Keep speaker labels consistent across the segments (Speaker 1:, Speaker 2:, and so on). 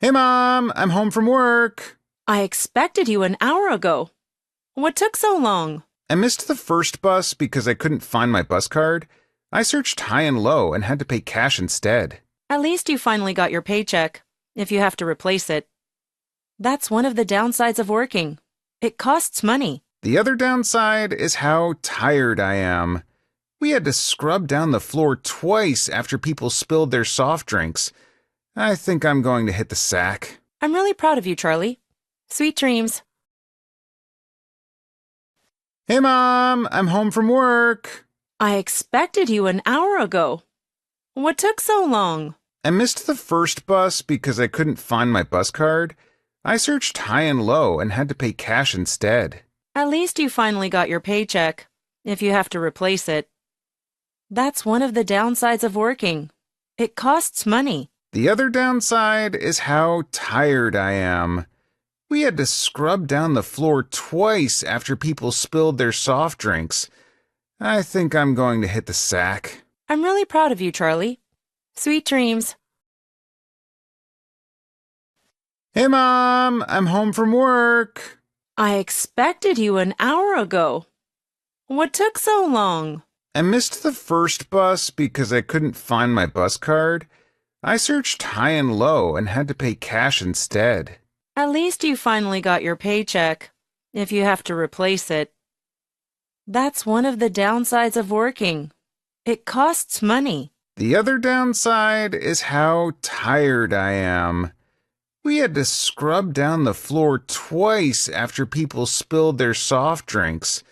Speaker 1: Hey, Mom, I'm home from work.
Speaker 2: I expected you an hour ago. What took so long?
Speaker 1: I missed the first bus because I couldn't find my bus card. I searched high and low and had to pay cash instead.
Speaker 2: At least you finally got your paycheck, if you have to replace it. That's one of the downsides of working. It costs money.
Speaker 1: The other downside is how tired I am. We had to scrub down the floor twice after people spilled their soft drinks. I think I'm going to hit the sack.
Speaker 2: I'm really proud of you, Charlie. Sweet dreams.
Speaker 1: Hey, Mom, I'm home from work.
Speaker 2: I expected you an hour ago. What took so long?
Speaker 1: I missed the first bus because I couldn't find my bus card. I searched high and low and had to pay cash instead.
Speaker 2: At least you finally got your paycheck, if you have to replace it. That's one of the downsides of working. It costs money.
Speaker 1: The other downside is how tired I am. We had to scrub down the floor twice after people spilled their soft drinks. I think I'm going to hit the sack.
Speaker 2: I'm really proud of you, Charlie. Sweet dreams.
Speaker 1: Hey, Mom, I'm home from work.
Speaker 2: I expected you an hour ago. What took so long?
Speaker 1: I missed the first bus because I couldn't find my bus card. I searched high and low and had to pay cash instead.
Speaker 2: At least you finally got your paycheck, if you have to replace it. That's one of the downsides of working. It costs money.
Speaker 1: The other downside is how tired I am. We had to scrub down the floor twice after people spilled their soft drinks.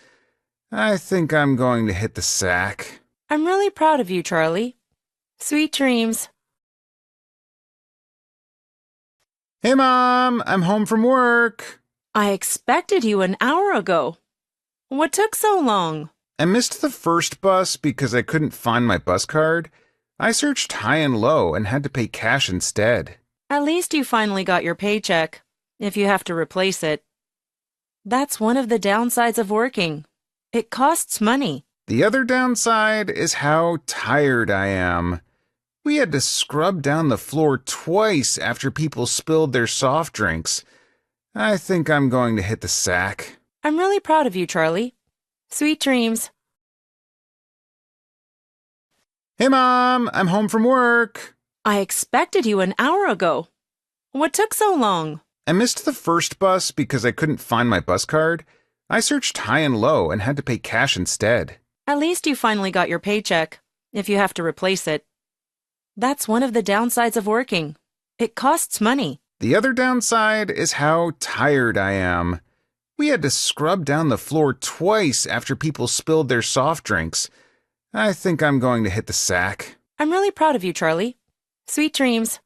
Speaker 1: I think I'm going to hit the sack.
Speaker 2: I'm really proud of you, Charlie. Sweet dreams.
Speaker 1: Hey, Mom, I'm home from work.
Speaker 2: I expected you an hour ago. What took so long?
Speaker 1: I missed the first bus because I couldn't find my bus card. I searched high and low and had to pay cash instead.
Speaker 2: At least you finally got your paycheck, if you have to replace it. That's one of the downsides of working. It costs money.
Speaker 1: The other downside is how tired I am. We had to scrub down the floor twice after people spilled their soft drinks. I think I'm going to hit the sack.
Speaker 2: I'm really proud of you, Charlie. Sweet dreams.
Speaker 1: Hey, Mom, I'm home from work.
Speaker 2: I expected you an hour ago. What took so long?
Speaker 1: I missed the first bus because I couldn't find my bus card. I searched high and low and had to pay cash instead.
Speaker 2: At least you finally got your paycheck, if you have to replace it. That's one of the downsides of working. It costs money.
Speaker 1: The other downside is how tired I am. We had to scrub down the floor twice after people spilled their soft drinks. I think I'm going to hit the sack.
Speaker 2: I'm really proud of you, Charlie. Sweet dreams.